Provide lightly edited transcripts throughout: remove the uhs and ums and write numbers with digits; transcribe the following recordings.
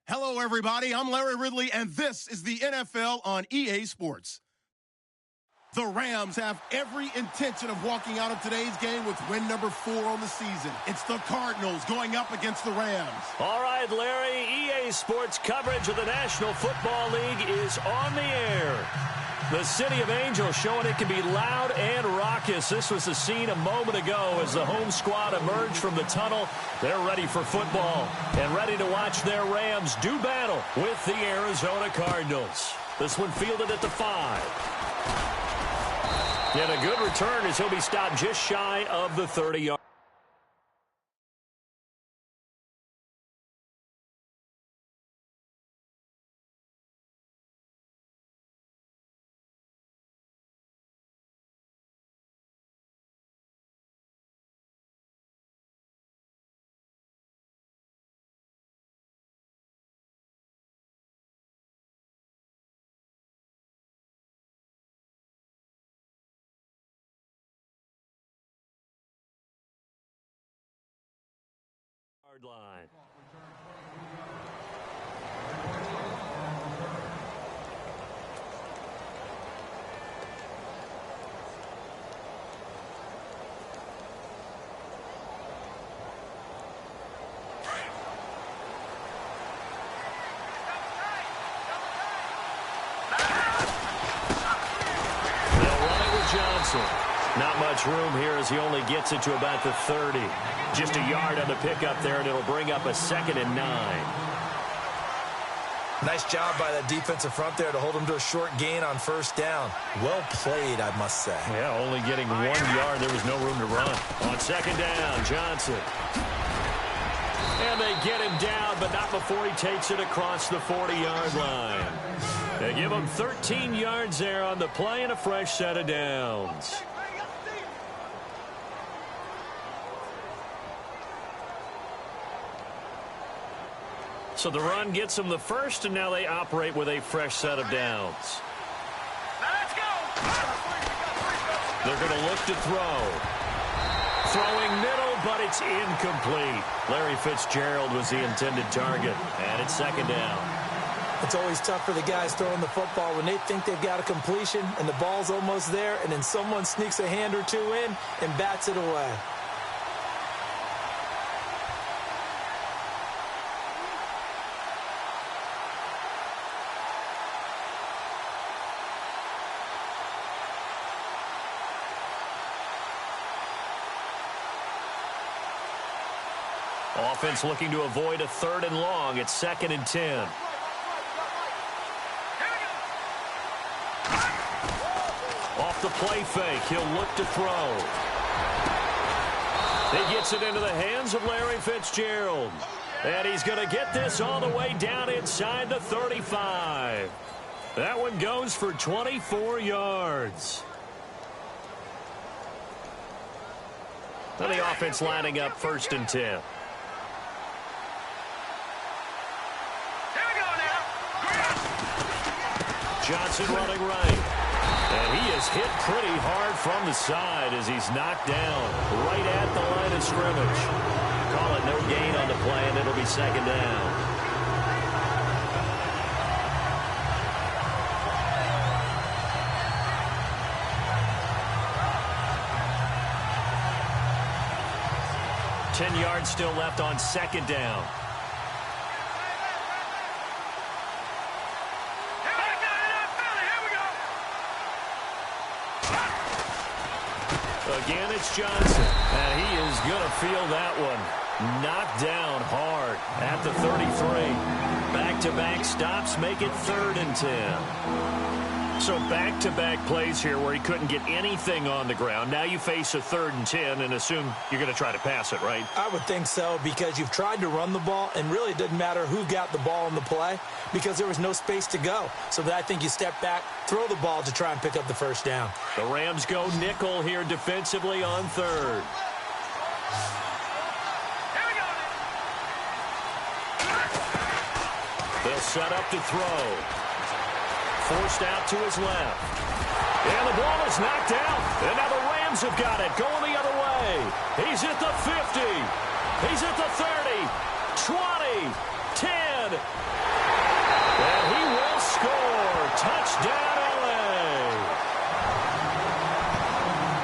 Hello, everybody. I'm Larry Ridley, and this is the NFL on EA Sports. The Rams have every intention of walking out of today's game with win number 4 on the season. It's the Cardinals going up against the Rams. All right, Larry, EA Sports coverage of the National Football League is on the air. The City of Angels showing it can be loud and raucous. This was the scene a moment ago as the home squad emerged from the tunnel. They're ready for football and ready to watch their Rams do battle with the Arizona Cardinals. This one fielded at the 5. And a good return as he'll be stopped just shy of the 30-yard. Line. They'll run it with Johnson. Not much room here as he only gets it to about the 30. Just a yard on the pickup there, and it'll bring up a 2nd and 9. Nice job by that defensive front there to hold him to a short gain on first down. Well played, I must say. Yeah, only getting 1 yard. There was no room to run. On 2nd down, Johnson. And they get him down, but not before he takes it across the 40-yard line. They give him 13 yards there on the play and a fresh set of downs. So the run gets them the first, and now they operate with a fresh set of downs. Let's go. They're going to look to throw. Throwing middle, but it's incomplete. Larry Fitzgerald was the intended target, and it's 2nd down. It's always tough for the guys throwing the football when they think they've got a completion and the ball's almost there, and then someone sneaks a hand or two in and bats it away. Offense looking to avoid a 3rd and long. It's 2nd and 10. Off the play fake, he'll look to throw. He gets it into the hands of Larry Fitzgerald. And he's going to get this all the way down inside the 35. That one goes for 24 yards. And the offense lining up 1st and 10. Johnson running right. And he is hit pretty hard from the side as he's knocked down right at the line of scrimmage. Call it no gain on the play, and it'll be 2nd down. Ten yards still left on 2nd down. Again, it's Johnson, and he is going to feel that one. Knocked down hard at the 33. Back-to-back stops make it 3rd and 10. So back-to-back plays here where he couldn't get anything on the ground. Now you face a 3rd and 10 and assume you're going to try to pass it, right? I would think so, because you've tried to run the ball, and really it doesn't matter who got the ball in the play because there was no space to go. So I think you step back, throw the ball to try and pick up the first down. The Rams go nickel here defensively on 3rd. They'll set up to throw. Forced out to his left. And the ball is knocked out. And now the Rams have got it going the other way. He's at the 50. He's at the 30. 20. 10. again. And he will score. Touchdown, LA.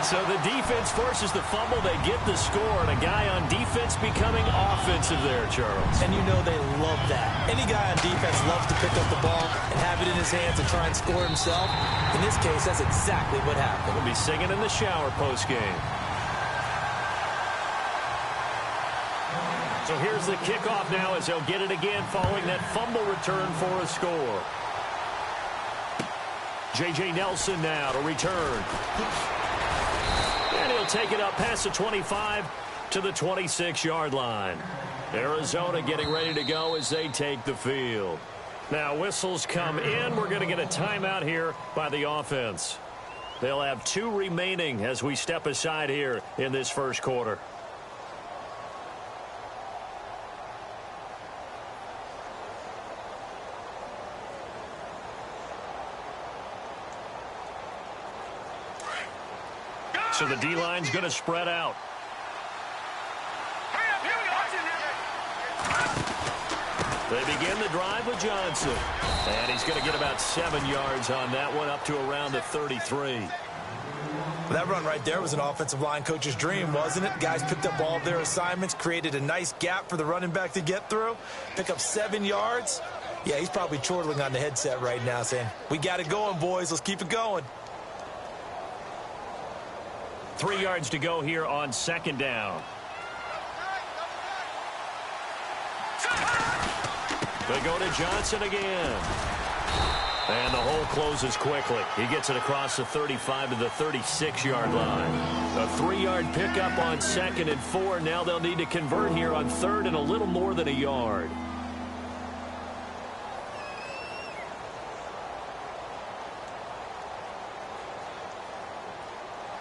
So the defense forces the fumble. They get the score, and a guy on defense becoming offensive there, Charles. And you know they love that. Any guy on defense loves to pick up the ball and have it in his hands and try and score himself. In this case, that's exactly what happened. He'll be singing in the shower post-game. So here's the kickoff now as they'll get it again following that fumble return for a score. J.J. Nelson now to return. And he'll take it up past the 25 to the 26-yard line. Arizona getting ready to go as they take the field. Now whistles come in. We're going to get a timeout here by the offense. They'll have 2 remaining as we step aside here in this first quarter. So the D-line's going to spread out. They begin the drive with Johnson. And he's going to get about 7 yards on that one, up to around the 33. That run right there was an offensive line coach's dream, wasn't it? Guys picked up all of their assignments, created a nice gap for the running back to get through, pick up 7 yards. Yeah, he's probably chortling on the headset right now saying, we got it going, boys. Let's keep it going. 3 yards to go here on second down. They go to Johnson again. And the hole closes quickly. He gets it across the 35 to the 36-yard line. A 3-yard pickup on 2nd and 4. Now they'll need to convert here on 3rd and a little more than a yard.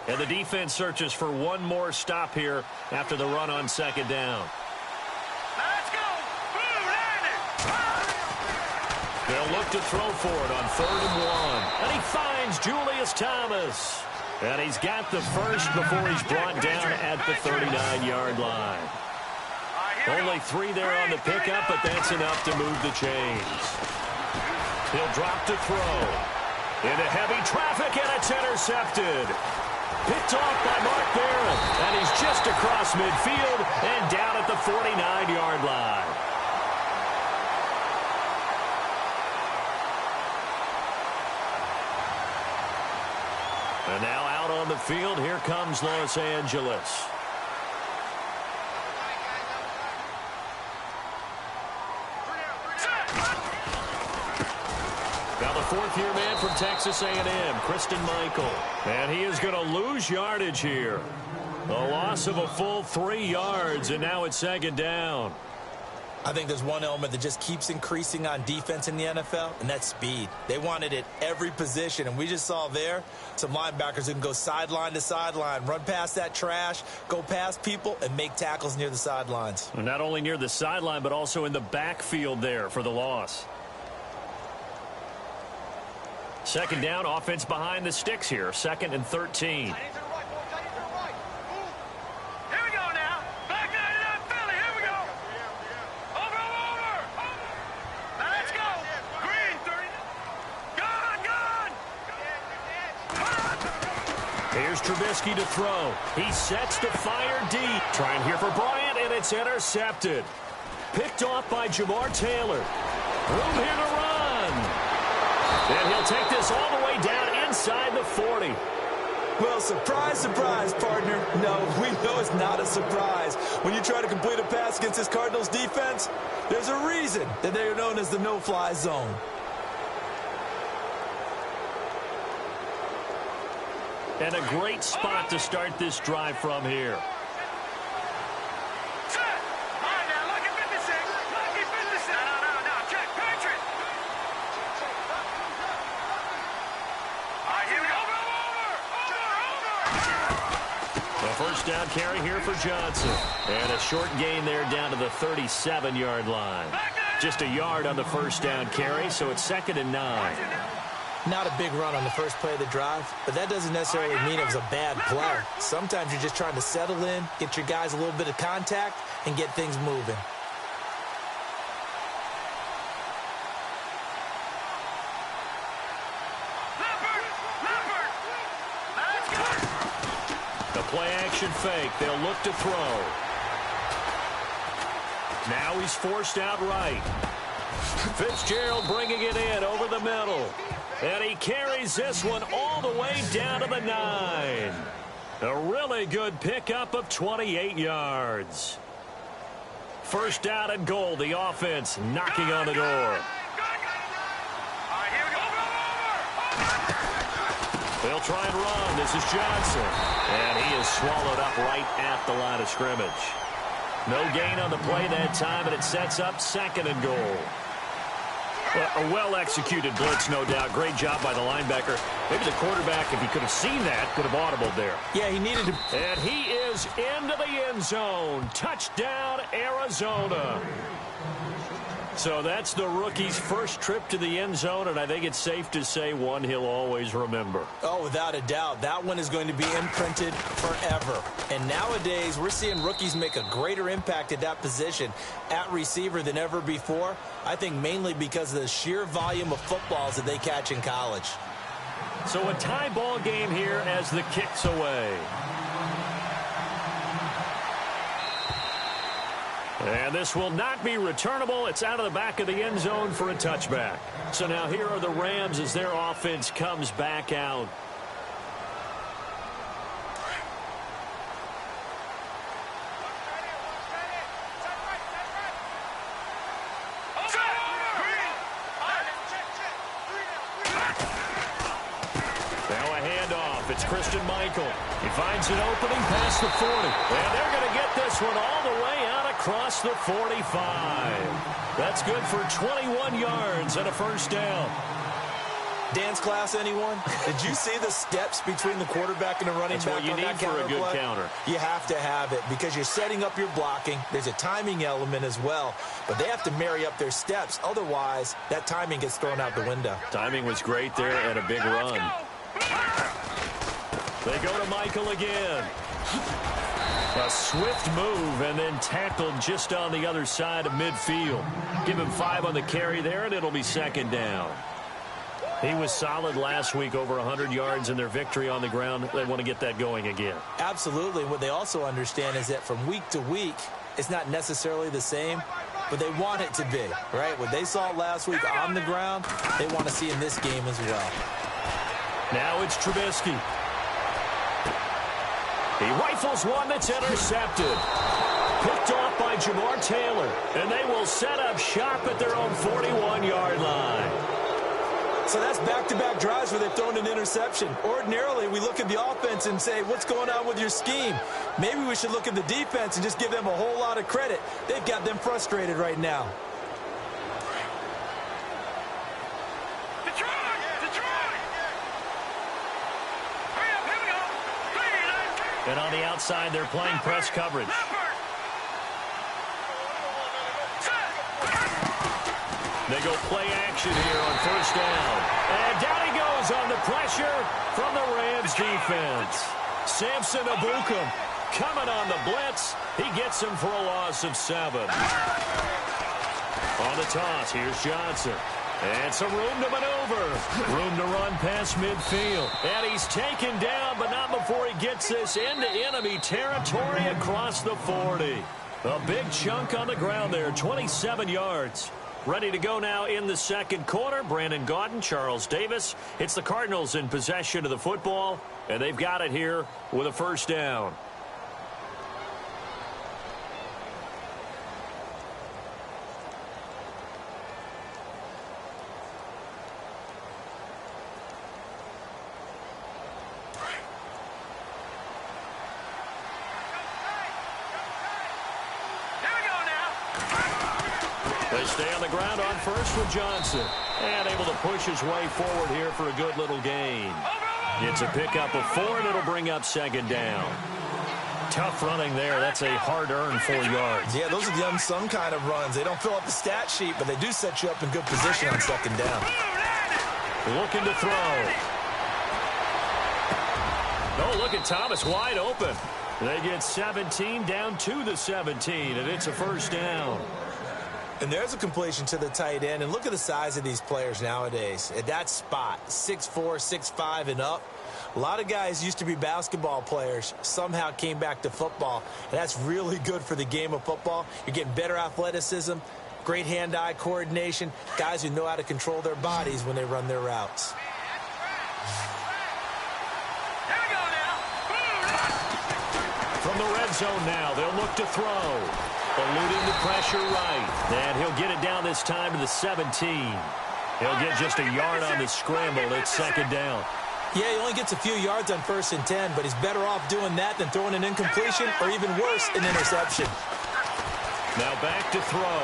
And the defense searches for one more stop here after the run on 2nd down. Let's go! They'll look to throw for it on 3rd and 1. And he finds Julius Thomas. And he's got the first before he's brought down at the 39-yard line. Only 3 there on the pickup, but that's enough to move the chains. He'll drop to throw. Into heavy traffic, and it's intercepted. Picked off by Mark Barron, and he's just across midfield and down at the 49-yard line. And now out on the field, here comes Los Angeles. Now the 4th-year man from Texas A&M, Christine Michael. And he is going to lose yardage here. A loss of a full 3 yards, and now it's 2nd down. I think there's one element that just keeps increasing on defense in the NFL, and that's speed. They want it at every position, and we just saw there some linebackers who can go sideline to sideline, run past that trash, go past people, and make tackles near the sidelines. And not only near the sideline, but also in the backfield there for the loss. 2nd down, offense behind the sticks here. 2nd and 13. Here we go now. Back 99 Philly. Here we go. Over. Let's go. Green 30. Gone. Here's Trubisky to throw. He sets to fire deep. Trying here for Bryant, and it's intercepted. Picked off by Jamar Taylor. Room here to run. And he'll take this all the way down inside the 40. Well, surprise, surprise, partner. No, we know it's not a surprise. When you try to complete a pass against this Cardinals defense, there's a reason that they are known as the no-fly zone. And a great spot to start this drive from here. First down carry here for Johnson. And a short gain there down to the 37-yard line. Just a yard on the first down carry, so it's 2nd and 9. Not a big run on the first play of the drive, but that doesn't necessarily mean it was a bad play. Sometimes you're just trying to settle in, get your guys a little bit of contact, and get things moving. play-action fake. They'll look to throw. Now he's forced out right. Fitzgerald bringing it in over the middle. And he carries this one all the way down to the 9. A really good pickup of 28 yards. First down and goal. The offense knocking on the door. They'll try and run. This is Johnson. And he is swallowed up right at the line of scrimmage. No gain on the play that time, and it sets up second and goal. Well, a well-executed blitz, no doubt. Great job by the linebacker. Maybe the quarterback, if he could have seen that, could have audibled there. Yeah, he needed to. And he is into the end zone. Touchdown, Arizona. So that's the rookie's first trip to the end zone, and I think it's safe to say one he'll always remember. Oh, without a doubt. That one is going to be imprinted forever. And nowadays, we're seeing rookies make a greater impact at that position at receiver than ever before. I think mainly because of the sheer volume of footballs that they catch in college. So a tie ball game here as the kick's away. And this will not be returnable. It's out of the back of the end zone for a touchback. So now here are the Rams as their offense comes back out. Now a handoff. It's Christian Michael. He finds an opening past the 40. And they're going to get this one all the way out across the 45. That's good for 21 yards and a first down. Dance class, anyone? Did you see the steps between the quarterback and the running back? That's what you need for a good play? counter. You have to have it because you're setting up your blocking. There's a timing element as well, but they have to marry up their steps. Otherwise, that timing gets thrown out the window. Timing was great there and a big run. They go to Michael again. A swift move and then tackled just on the other side of midfield. Give him 5 on the carry there, and it'll be second down. He was solid last week, over 100 yards in their victory on the ground. They want to get that going again. Absolutely. What they also understand is that from week to week, it's not necessarily the same, but they want it to be, right? What they saw last week on the ground, they want to see in this game as well. Now it's Trubisky. He rifles one that's intercepted. Picked off by Jamar Taylor. And they will set up shop at their own 41-yard line. So that's back-to-back drives where they've thrown an interception. Ordinarily, we look at the offense and say, what's going on with your scheme? Maybe we should look at the defense and just give them a whole lot of credit. They've got them frustrated right now. And on the outside, they're playing press coverage. They go play action here on first down. And down he goes on the pressure from the Rams defense. Samson Ebukam coming on the blitz. He gets him for a loss of 7. On the toss, here's Johnson. And some room to maneuver. Room to run past midfield. And he's taken down, but not before he gets this into enemy territory across the 40. A big chunk on the ground there, 27 yards. Ready to go now in the second quarter. Brandon Gaudin, Charles Davis. It's the Cardinals in possession of the football, and they've got it here with a first down. They stay on the ground on first with Johnson. And able to push his way forward here for a good little gain. It's a pickup of 4, and it'll bring up second down. Tough running there. That's a hard-earned 4 yards. Yeah, those are the unsung kind of runs. They don't fill up the stat sheet, but they do set you up in good position on second down. Looking to throw. Oh, look at Thomas wide open. They get 17 down to the 17, and it's a first down. And there's a completion to the tight end. And look at the size of these players nowadays. At that spot, 6'4", 6'5", and up. A lot of guys used to be basketball players, somehow came back to football, and that's really good for the game of football. You're getting better athleticism, great hand-eye coordination, guys who know how to control their bodies when they run their routes. From the red zone now, they'll look to throw. Eluding the pressure right. And he'll get it down this time to the 17. He'll get just a yard on the scramble. It's second down. Yeah, he only gets a few yards on 1st and 10, but he's better off doing that than throwing an incompletion or even worse, an interception. Now back to throw.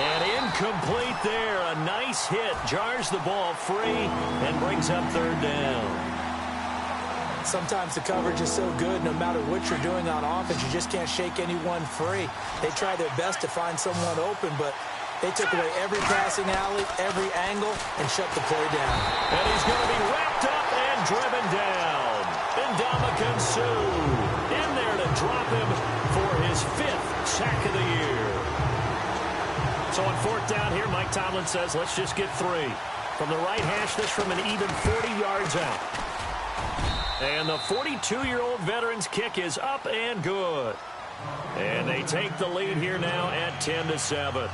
And incomplete there. A nice hit. Jars the ball free and brings up third down. Sometimes the coverage is so good, no matter what you're doing on offense, you just can't shake anyone free. They try their best to find someone open, but they took away every passing alley, every angle, and shut the play down. And he's going to be wrapped up and driven down. Ndamukong Suh in there to drop him for his 5th sack of the year. So on 4th down here, Mike Tomlin says, let's just get 3. From the right hash, this from an even 40 yards out. And the 42-year-old veteran's kick is up and good. And they take the lead here now at 10-7.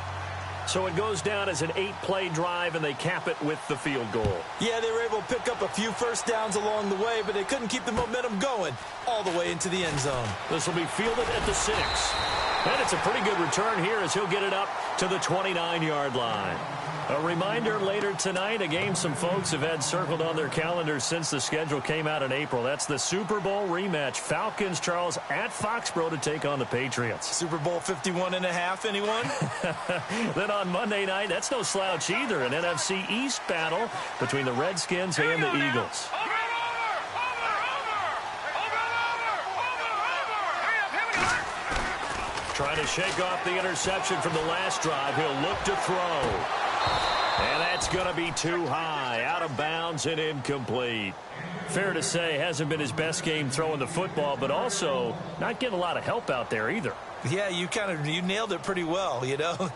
So it goes down as an 8-play drive, and they cap it with the field goal. Yeah, they were able to pick up a few first downs along the way, but they couldn't keep the momentum going all the way into the end zone. This will be fielded at the 6. And it's a pretty good return here as he'll get it up to the 29-yard line. A reminder later tonight, a game some folks have had circled on their calendars since the schedule came out in April. That's the Super Bowl rematch. Falcons, Charles, at Foxborough to take on the Patriots. Super Bowl 51.5, anyone? Then on Monday night, that's no slouch either. An NFC East battle between the Redskins and the Eagles. Trying to shake off the interception from the last drive. He'll look to throw. And that's going to be too high. Out of bounds and incomplete. Fair to say, hasn't been his best game throwing the football, but also not getting a lot of help out there either. Yeah, you nailed it pretty well, you know.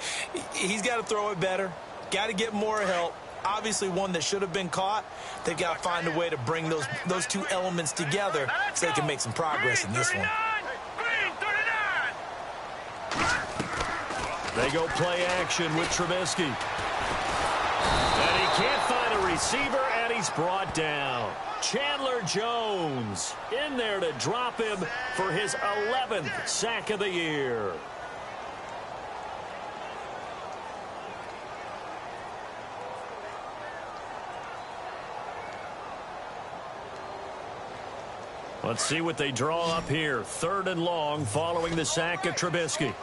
He's got to throw it better. Got to get more help. Obviously one that should have been caught. They've got to find a way to bring those two elements together so they can make some progress in this one. They go play action with Trubisky. And he can't find a receiver, and he's brought down. Chandler Jones in there to drop him for his 11th sack of the year. Let's see what they draw up here. 3rd and long following the sack of Trubisky.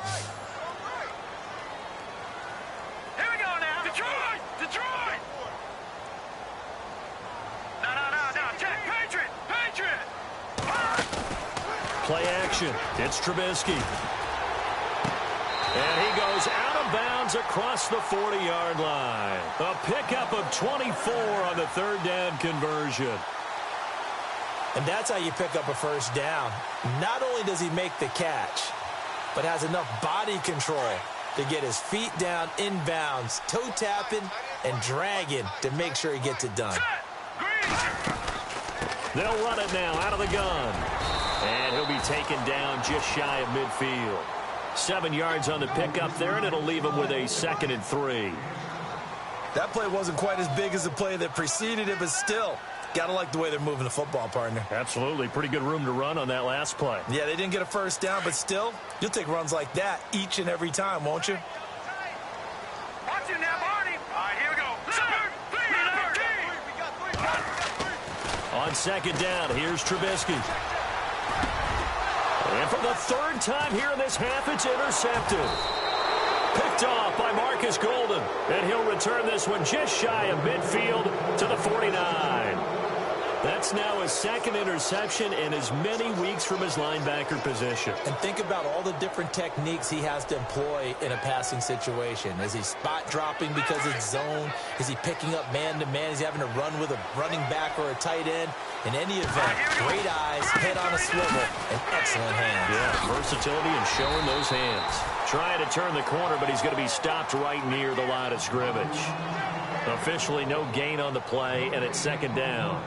Play action. It's Trubisky. And he goes out of bounds across the 40-yard line. A pickup of 24 on the 3rd down conversion. And that's how you pick up a first down. Not only does he make the catch, but has enough body control to get his feet down inbounds, toe tapping and dragging to make sure he gets it done. They'll run it now out of the gun. And he'll be taken down just shy of midfield. 7 yards on the pickup there, and it'll leave him with a 2nd and 3. That play wasn't quite as big as the play that preceded it, but still, gotta like the way they're moving the football, partner. Absolutely. Pretty good room to run on that last play. Yeah, they didn't get a first down, but still, you'll take runs like that each and every time, won't you? Watch it now, Barney. All right, here we go. On 2nd down, here's Trubisky. And for the 3rd time here in this half, it's intercepted. Picked off by Marcus Golden. And he'll return this one just shy of midfield to the 49. That's now his 2nd interception in as many weeks from his linebacker position. And think about all the different techniques he has to employ in a passing situation. Is he spot dropping because it's zone? Is he picking up man-to-man? Is he having to run with a running back or a tight end? In any event, great eyes, head on a swivel, and excellent hands. Yeah, versatility and showing those hands. Trying to turn the corner, but he's going to be stopped right near the line of scrimmage. Officially no gain on the play, and it's second down.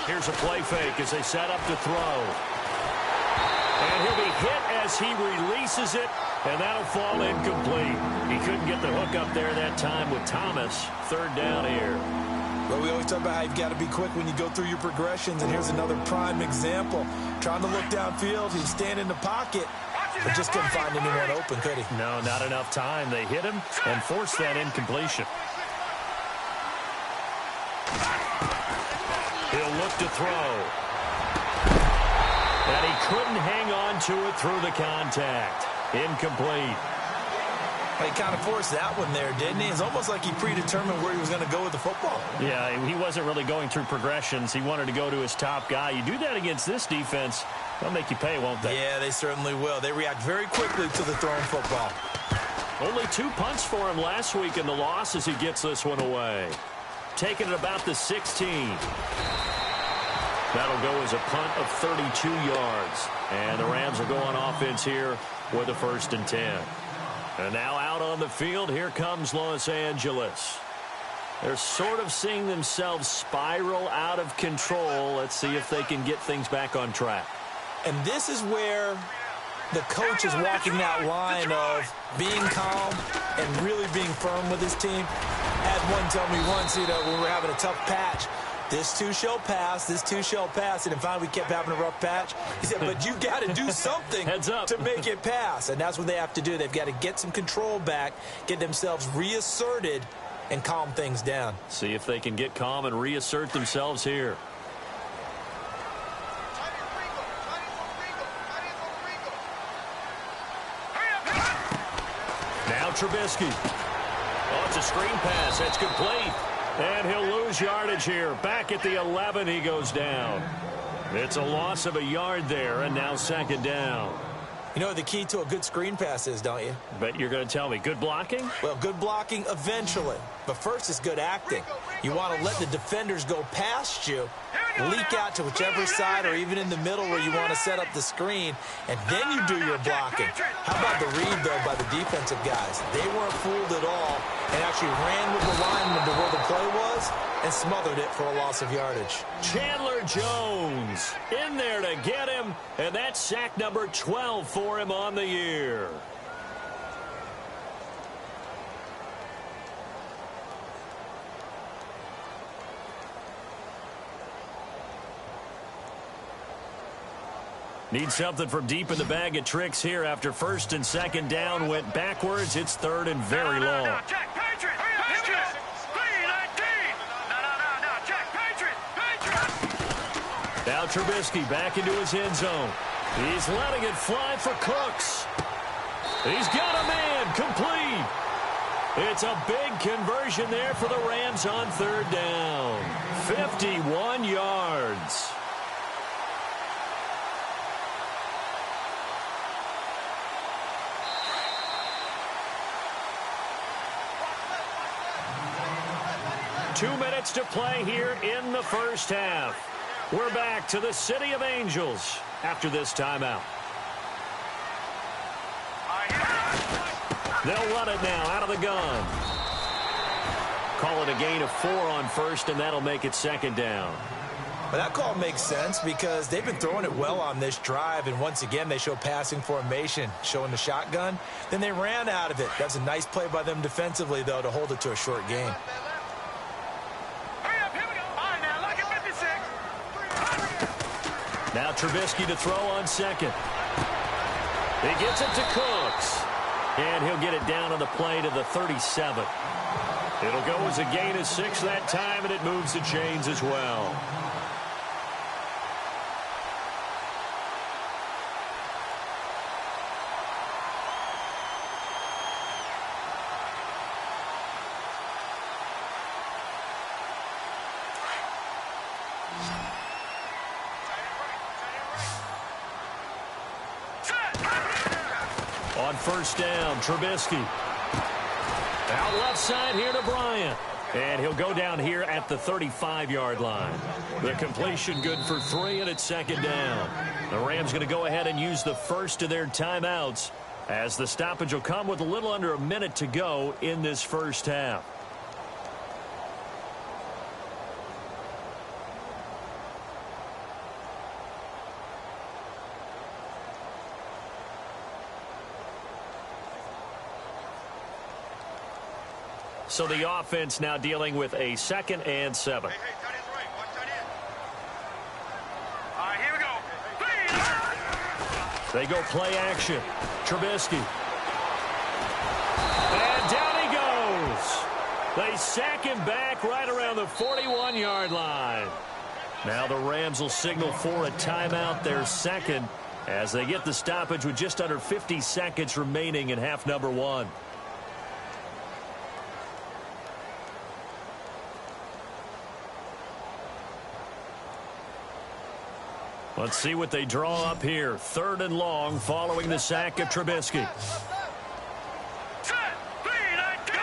Here's a play fake as they set up to throw. And he'll be hit as he releases it, and that'll fall incomplete. He couldn't get the hook up there that time with Thomas. Third down here. Well, we always talk about how you've got to be quick when you go through your progressions, and here's another prime example. Trying to look downfield, he was standing in the pocket, but just couldn't find anyone open, could he? No, not enough time. They hit him and forced that incompletion. He'll look to throw. And he couldn't hang on to it through the contact. Incomplete. He kind of forced that one there, didn't he? It's almost like he predetermined where he was going to go with the football. Yeah, he wasn't really going through progressions. He wanted to go to his top guy. You do that against this defense, they'll make you pay, won't they? Yeah, they certainly will. They react very quickly to the thrown football. Only 2 punts for him last week in the loss as he gets this one away. Taking it about the 16. That'll go as a punt of 32 yards. And the Rams will go on offense here with a 1st and 10. And now out on the field, here comes Los Angeles. They're sort of seeing themselves spiral out of control. Let's see if they can get things back on track. And this is where the coach is walking that line of being calm and really being firm with his team. Had one tell me once, when we were having a tough patch, this too shall pass, this too shall pass. And finally, we kept having a rough patch. He said, but you got to do something to make it pass. And that's what they have to do. They've got to get some control back, get themselves reasserted, and calm things down. See if they can get calm and reassert themselves here. Now Trubisky. Oh, it's a screen pass. That's complete. And he'll lose yardage here. Back at the 11, he goes down. It's a loss of a yard there, and now second down. You know what the key to a good screen pass is, don't you? Bet you're going to tell me. Good blocking? Well, good blocking eventually. But first is good acting. You want to let the defenders go past you, leak out to whichever side or even in the middle where you want to set up the screen, and then you do your blocking. How about the read, though, by the defensive guys? They weren't fooled at all and actually ran with the lineman to where the play was and smothered it for a loss of yardage. Chandler Jones in there to get him, and that's sack number 12 for him on the year. Need something from deep in the bag of tricks here after 1st and 2nd down went backwards. It's 3rd and very long. Jack Patriot! Patriot! 319! No, Jack Patriot! Patriot! Now Trubisky back into his end zone. He's letting it fly for Cooks. He's got a man complete. It's a big conversion there for the Rams on 3rd down. 51 yards. Two minutes to play here in the first half. We're back to the City of Angels after this timeout. They'll run it now out of the gun. Call it a gain of 4 on 1st, and that'll make it 2nd down. Well, that call makes sense because they've been throwing it well on this drive, and once again they show passing formation, showing the shotgun. Then they ran out of it. That's a nice play by them defensively, though, to hold it to a short game. Now Trubisky to throw on 2nd. He gets it to Cooks. And he'll get it down on the play to the 37. It'll go as a gain of 6 that time, and it moves the chains as well. on first down. Trubisky. Out left side here to Bryant. And he'll go down here at the 35-yard line. The completion good for 3, and it's second down. The Rams going to go ahead and use the first of their timeouts as the stoppage will come with a little under a minute to go in this first half. So the offense now dealing with a 2nd and 7. Hey, tight end's right. Watch tight end. All right, here we go. They go play action. Trubisky. And down he goes. They sack him back right around the 41-yard line. Now the Rams will signal for a timeout, their second, as they get the stoppage with just under 50 seconds remaining in half number 1. Let's see what they draw up here. 3rd and long following the sack of Trubisky. Set, lead, good.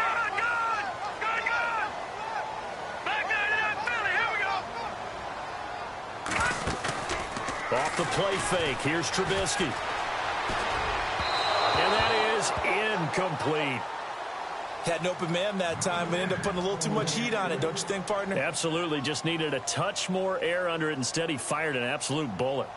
Back 99, Philly, here we go. Off the play fake, here's Trubisky. And that is incomplete. Had an open man that time, but ended up putting a little too much heat on it, don't you think, partner? Absolutely. Just needed a touch more air under it. Instead, he fired an absolute bullet.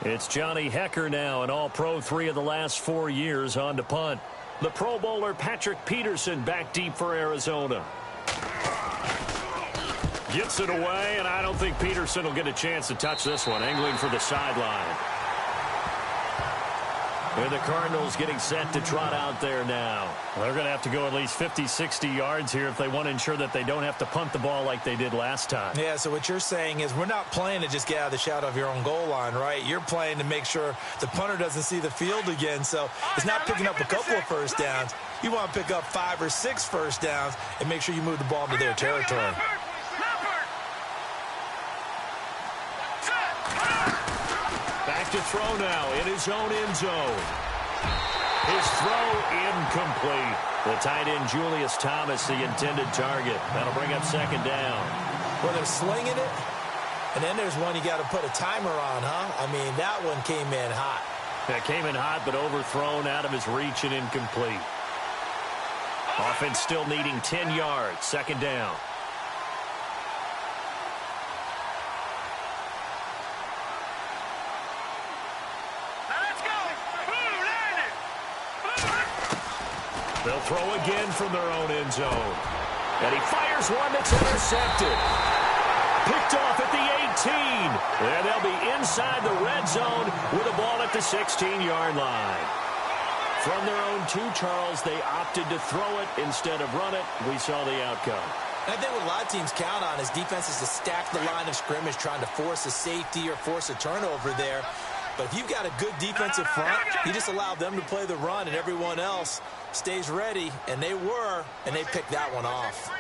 It's Johnny Hecker now, an all-pro 3 of the last 4 years on to punt. The Pro Bowler Patrick Peterson back deep for Arizona. Gets it away, and I don't think Peterson will get a chance to touch this one. Angling for the sideline. And the Cardinals getting set to trot out there now. They're going to have to go at least 50, 60 yards here if they want to ensure that they don't have to punt the ball like they did last time. Yeah, so what you're saying is we're not playing to just get out of the shadow of your own goal line, right? You're playing to make sure the punter doesn't see the field again. So it's not picking up a couple of first downs. You want to pick up 5 or 6 first downs and make sure you move the ball into their territory. Back to throw now in his own end zone. His throw incomplete. The tight end Julius Thomas, the intended target. That'll bring up second down. Well, they're slinging it, and then there's one you got to put a timer on, huh? I mean, that one came in hot. That came in hot, but overthrown out of his reach and incomplete. Offense still needing 10 yards. Second down. They'll throw again from their own end zone. And he fires one that's intercepted. Picked off at the 18. And they'll be inside the red zone with the ball at the 16-yard line. From their own 2, Charles, they opted to throw it instead of run it. We saw the outcome. And I think what a lot of teams count on is defenses to stack the line of scrimmage, trying to force a safety or force a turnover there. But if you've got a good defensive front, you just allow them to play the run, and everyone else stays ready, and they were, and they picked that one off.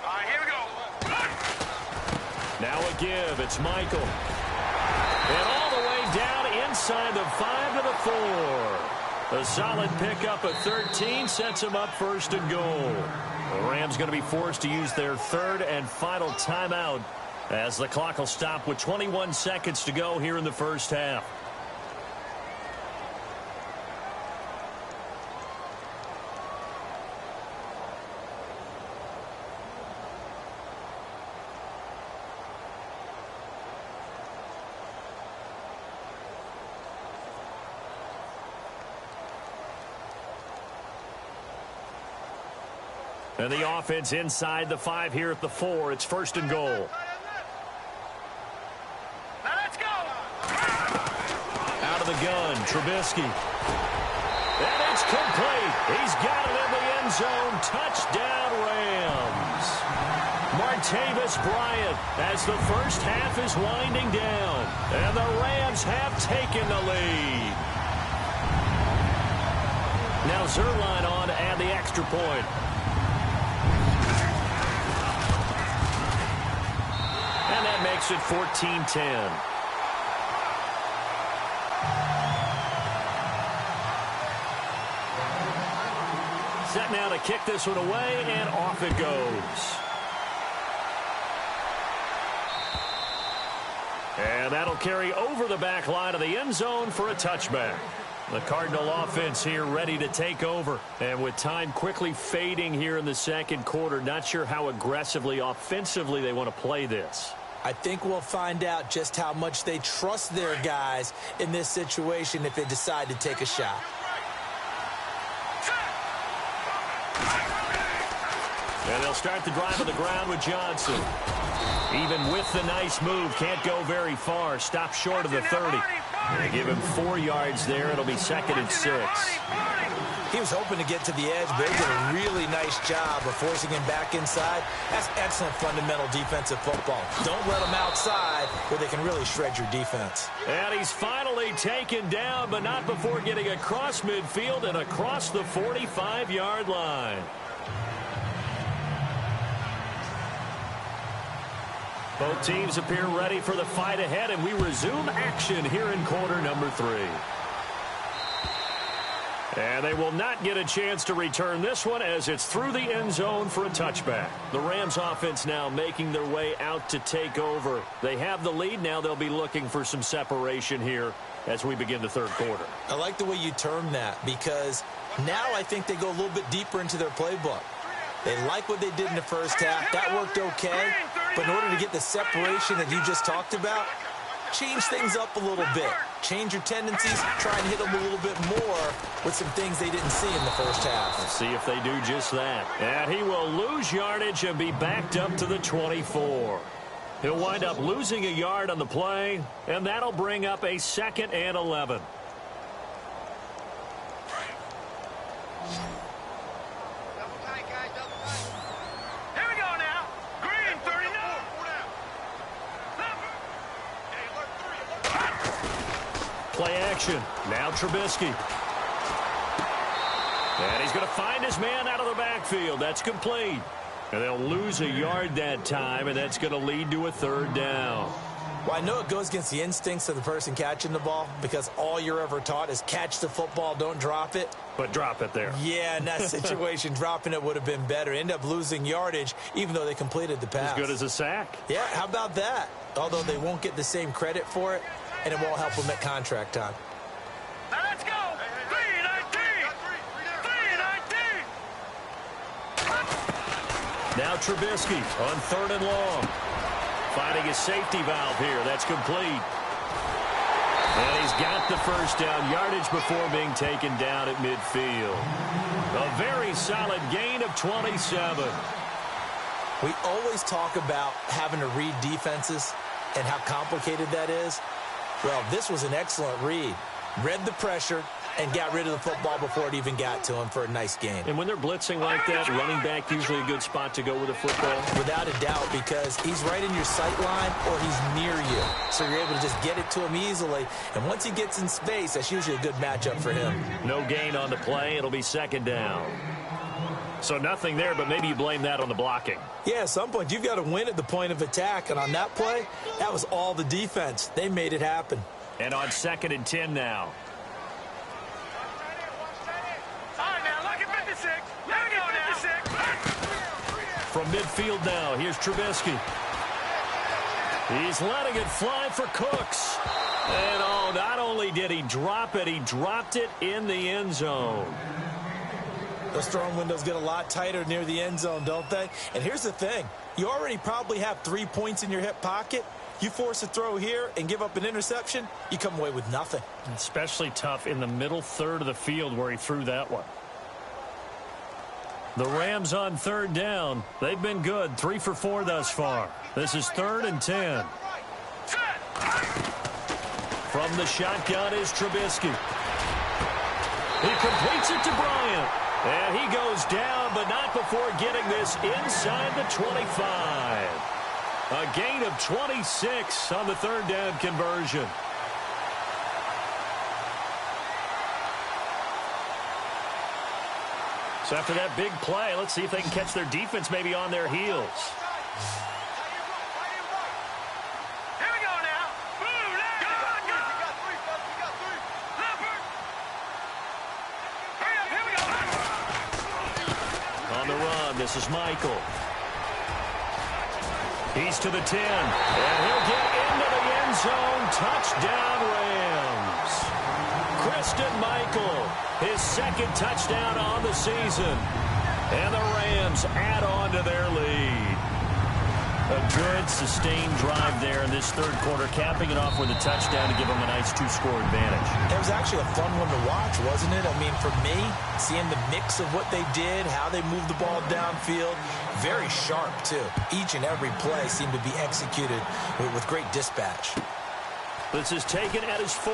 All right, here we go. Now a give. It's Michael. And all the way down inside the 5 to the 4. A solid pickup of 13 sets him up first and goal. The Rams going to be forced to use their 3rd and final timeout as the clock will stop with 21 seconds to go here in the first half. And the offense inside the 5 here at the 4. It's first and goal. Now let's go. Out of the gun, Trubisky. And it's complete. He's got it in the end zone. Touchdown, Rams. Martavis Bryant as the first half is winding down. And the Rams have taken the lead. Now Zerline on to add the extra point. And that makes it 14-10. Set now to kick this one away, and off it goes. And that'll carry over the back line of the end zone for a touchback. The Cardinal offense here ready to take over. And with time quickly fading here in the second quarter, not sure how aggressively, offensively they want to play this. I think we'll find out just how much they trust their guys in this situation if they decide to take a shot. And they'll start the drive on the ground with Johnson. Even with the nice move, can't go very far. Stop short of the 30. They give him 4 yards there. It'll be 2nd and 6. He was hoping to get to the edge, but they did a really nice job of forcing him back inside. That's excellent fundamental defensive football. Don't let him outside where they can really shred your defense. And he's finally taken down, but not before getting across midfield and across the 45-yard line. Both teams appear ready for the fight ahead, and we resume action here in quarter number 3. And they will not get a chance to return this one as it's through the end zone for a touchback. The Rams offense now making their way out to take over. They have the lead. Now they'll be looking for some separation here as we begin the third quarter. I like the way you term that, because now I think they go a little bit deeper into their playbook. They like what they did in the first half. That worked okay. But in order to get the separation that you just talked about, change things up a little bit. Change your tendencies. Try and hit them a little bit more with some things they didn't see in the first half. Let's see if they do just that. And he will lose yardage and be backed up to the 24. He'll wind up losing a yard on the play, and that'll bring up a 2nd and 11. Play action. Now Trubisky. And he's going to find his man out of the backfield. That's complete. And they'll lose a yard that time, and that's going to lead to a 3rd down. Well, I know it goes against the instincts of the person catching the ball, because all you're ever taught is catch the football, don't drop it. But drop it there. Yeah, in that situation, dropping it would have been better. End up losing yardage, even though they completed the pass. As good as a sack. Yeah, how about that? Although they won't get the same credit for it, and it won't help them at contract time. Now let's go. 3-19. 3-19. Now Trubisky on 3rd and long. Finding his safety valve here. That's complete. And he's got the first down yardage before being taken down at midfield. A very solid gain of 27. We always talk about having to read defenses and how complicated that is. Well, this was an excellent read. Read the pressure and got rid of the football before it even got to him for a nice gain. And when they're blitzing like that, running back usually a good spot to go with the football. Without a doubt, because he's right in your sight line or he's near you. So you're able to just get it to him easily. And once he gets in space, that's usually a good matchup for him. No gain on the play. It'll be 2nd down. So nothing there, but maybe you blame that on the blocking. Yeah, at some point, you've got to win at the point of attack. And on that play, that was all the defense. They made it happen. And on 2nd and 10 now. All right, now, look at 56. Look at 56. From midfield now, here's Trubisky. He's letting it fly for Cooks. And, oh, not only did he drop it, he dropped it in the end zone. Those throwing windows get a lot tighter near the end zone, don't they? And here's the thing. You already probably have 3 points in your hip pocket. You force a throw here and give up an interception, you come away with nothing. Especially tough in the middle 3rd of the field where he threw that one. The Rams on 3rd down. They've been good. 3 for 4 thus far. This is 3rd and 10. From the shotgun is Trubisky. He completes it to Bryant. And he goes down, but not before getting this inside the 25. A gain of 26 on the 3rd down conversion. So after that big play, let's see if they can catch their defense maybe on their heels. Here we go now. Blue, go, go. We got three, fellas. We got three. Leopard. Hurry up, here we go. On the run, this is Michael. He's to the 10, and he'll get into the end zone. Touchdown, Rams. Christian Michael, his second touchdown on the season. And the Rams add on to their lead. A good, sustained drive there in this third quarter, capping it off with a touchdown to give them a nice two-score advantage. It was actually a fun one to watch, wasn't it? I mean, for me, seeing the mix of what they did, how they moved the ball downfield, very sharp, too. Each and every play seemed to be executed with great dispatch. This is taken at his 4.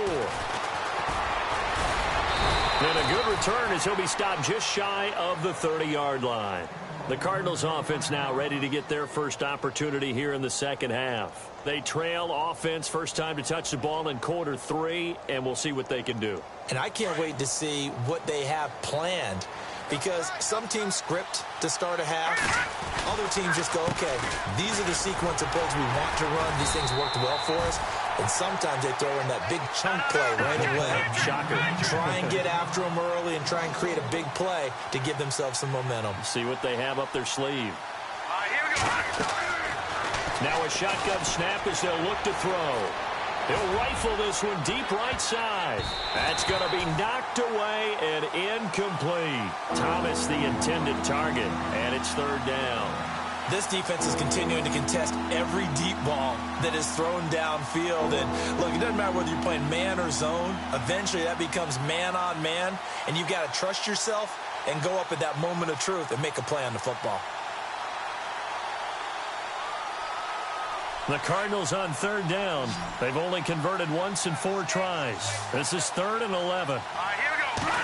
And a good return as he'll be stopped just shy of the 30-yard line. The Cardinals offense now ready to get their first opportunity here in the second half. They trail offense, first time to touch the ball in quarter 3, and we'll see what they can do. And I can't wait to see what they have planned, because some teams script to start a half. Other teams just go, okay, these are the sequence of plays we want to run. These things worked well for us. And sometimes they throw in that big chunk play right away. Shocker. Try and get after them early and try and create a big play to give themselves some momentum. See what they have up their sleeve. Here we go. Now a shotgun snap as they'll look to throw. He'll rifle this one deep right side. That's going to be knocked away and incomplete. Thomas the intended target, and it's third down. This defense is continuing to contest every deep ball that is thrown downfield. And, look, it doesn't matter whether you're playing man or zone. Eventually, that becomes man-on-man, and you've got to trust yourself and go up at that moment of truth and make a play on the football. The Cardinals on third down. They've only converted once in 4 tries. This is 3rd and 11. Here we go.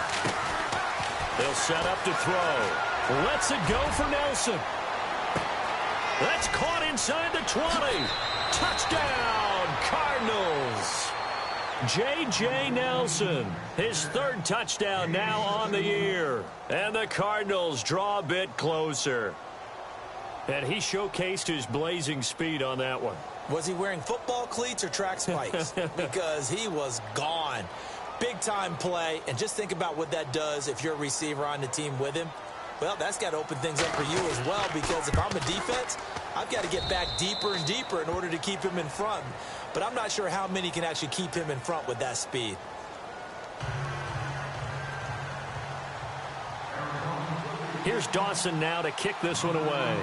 They'll set up to throw. Lets it go for Nelson. That's caught inside the 20. Touchdown, Cardinals. J.J. Nelson, his 3rd touchdown now on the year. And the Cardinals draw a bit closer. And he showcased his blazing speed on that one. Was he wearing football cleats or track spikes? Because he was gone. Big-time play, and just think about what that does if you're a receiver on the team with him. Well, that's got to open things up for you as well, because if I'm a defense, I've got to get back deeper and deeper in order to keep him in front. But I'm not sure how many can actually keep him in front with that speed. Here's Dawson now to kick this one away.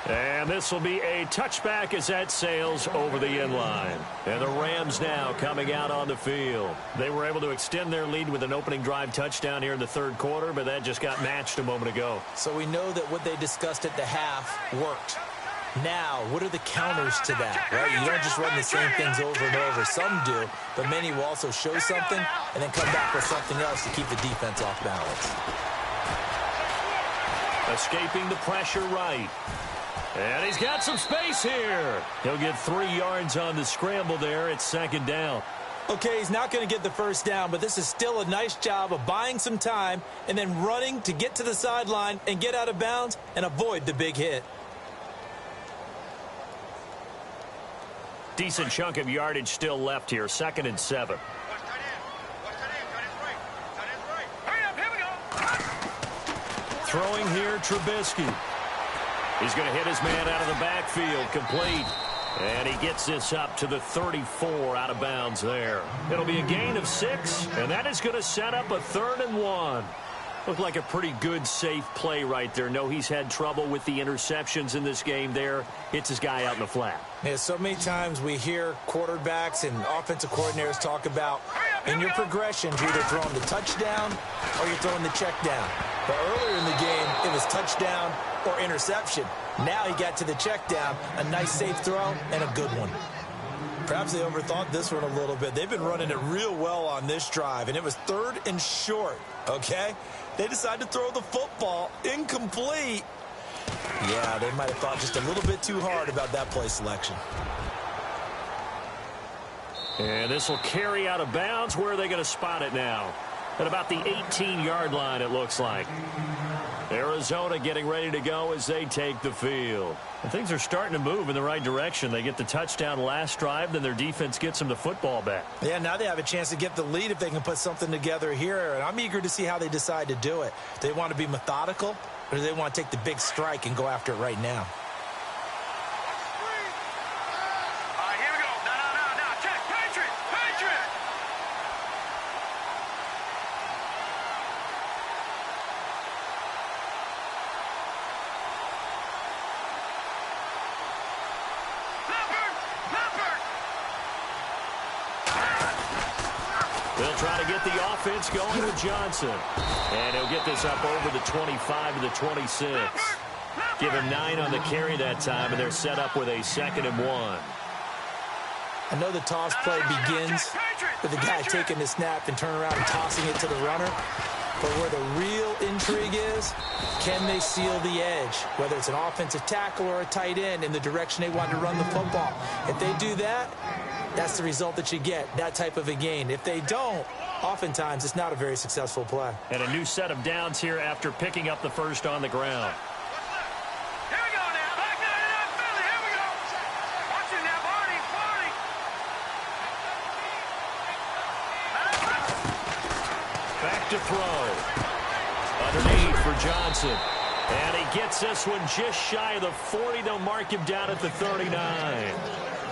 And this will be a touchback as that sails over the end line. And the Rams now coming out on the field. They were able to extend their lead with an opening drive touchdown here in the third quarter, but that just got matched a moment ago. So we know that what they discussed at the half worked. Now, what are the counters to that, right? You don't just run the same things over and over. Some do, but many will also show something and then come back with something else to keep the defense off balance. Escaping the pressure right. And he's got some space here. He'll get 3 yards on the scramble there. It's 2nd down. Okay, he's not going to get the first down, but this is still a nice job of buying some time and then running to get to the sideline and get out of bounds and avoid the big hit. Decent chunk of yardage still left here. 2nd and 7. Hurry up, here we go. Throwing here, Trubisky. He's going to hit his man out of the backfield, complete. And he gets this up to the 34 out of bounds there. It'll be a gain of 6, and that is going to set up a 3rd and 1. Looked like a pretty good, safe play right there. No, he's had trouble with the interceptions in this game there. Hits his guy out in the flat. Yeah, so many times we hear quarterbacks and offensive coordinators talk about in your progressions, you're either throwing the touchdown or you're throwing the check down. But earlier in the game, it was touchdown or interception. Now he got to the check down, a nice safe throw, and a good one. Perhaps they overthought this one a little bit. They've been running it real well on this drive, and it was 3rd and short, okay? They decided to throw the football incomplete. Yeah, they might have thought just a little bit too hard about that play selection. And this will carry out of bounds. Where are they going to spot it now? At about the 18-yard line, it looks like. Arizona getting ready to go as they take the field. And things are starting to move in the right direction. They get the touchdown last drive, then their defense gets them the football back. Yeah, now they have a chance to get the lead if they can put something together here. And I'm eager to see how they decide to do it. Do they want to be methodical, or do they want to take the big strike and go after it right now? They'll try to get the offense going with Johnson. And he'll get this up over the 25 to the 26. Give him 9 on the carry that time, and they're set up with a 2nd and 1. I know the toss play begins with the guy taking the snap and turning around and tossing it to the runner. But where the real intrigue is, can they seal the edge? Whether it's an offensive tackle or a tight end in the direction they want to run the football. If they do that, that's the result that you get, that type of a gain. If they don't, oftentimes it's not a very successful play. And a new set of downs here after picking up the first on the ground. Here we go now. Back 99 Philly. Here we go. Watch it now, Barney. Back to throw. Underneath for Johnson. And he gets this one just shy of the 40. They'll mark him down at the 39.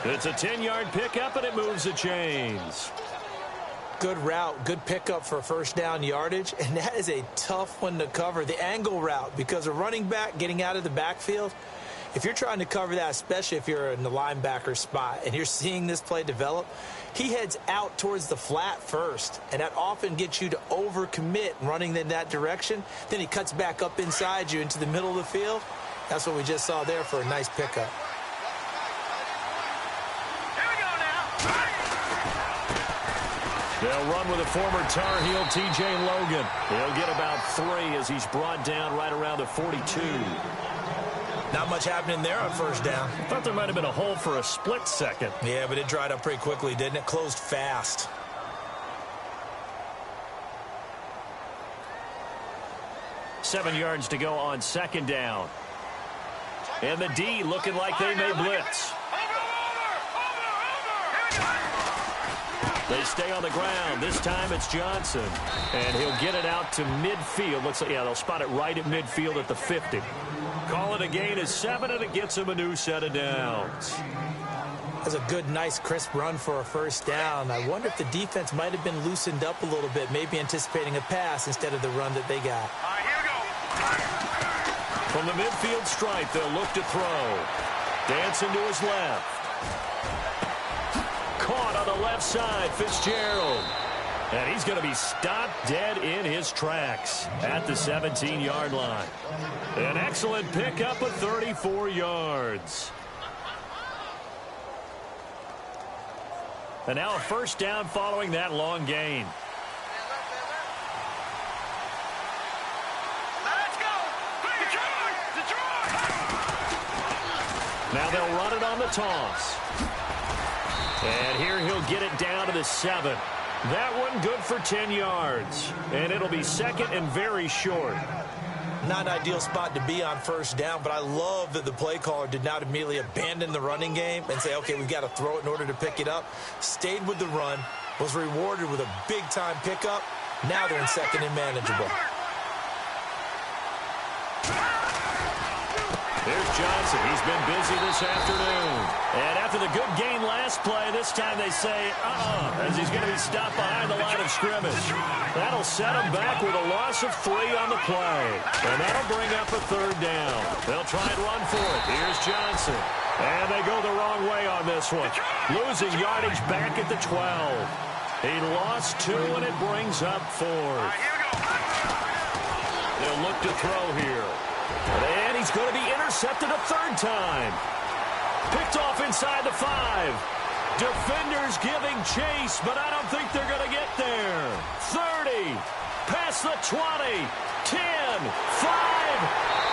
It's a 10-yard pickup, and it moves the chains. Good route, good pickup for first down yardage, and that is a tough one to cover, the angle route, because a running back getting out of the backfield, if you're trying to cover that, especially if you're in the linebacker spot and you're seeing this play develop, he heads out towards the flat first, and that often gets you to overcommit running in that direction. Then he cuts back up inside you into the middle of the field. That's what we just saw there for a nice pickup. They'll run with a former Tar Heel, T.J. Logan. He'll get about 3 as he's brought down right around the 42. Not much happening there on first down. I thought there might have been a hole for a split second. Yeah, but it dried up pretty quickly, didn't it? Closed fast. Seven yards to go on second down. And the D looking like they may blitz. They stay on the ground. This time it's Johnson. And he'll get it out to midfield. Looks like, yeah, they'll spot it right at midfield at the 50. Call it a gain of 7, and it gets him a new set of downs. That's a good, nice, crisp run for a first down. I wonder if the defense might have been loosened up a little bit, maybe anticipating a pass instead of the run that they got. All right, here we go. From the midfield stripe, they'll look to throw. Dancing to his left. Caught on the left side, Fitzgerald. And he's going to be stopped dead in his tracks at the 17-yard line. An excellent pickup of 34 yards. And now a first down following that long gain. Let's go. Detroit. Now they'll run it on the toss. And here he'll get it down to the 7. That one good for 10 yards. And it'll be second and very short. Not an ideal spot to be on first down, but I love that the play caller did not immediately abandon the running game and say, okay, we've got to throw it in order to pick it up. Stayed with the run, was rewarded with a big-time pickup. Now they're in second and manageable. There's Johnson. He's been busy this afternoon. And after the good gain last play, this time they say, as he's going to be stopped behind the line of scrimmage. That'll set him back with a loss of 3 on the play. And that'll bring up a third down. They'll try and run for it. Here's Johnson. And they go the wrong way on this one. Losing yardage back at the 12. He lost 2, and it brings up 4. They'll look to throw here. And he's going to be intercepted a third time. Picked off inside the 5. Defenders giving chase, but I don't think they're going to get there. 30. Past the 20. 10. 5.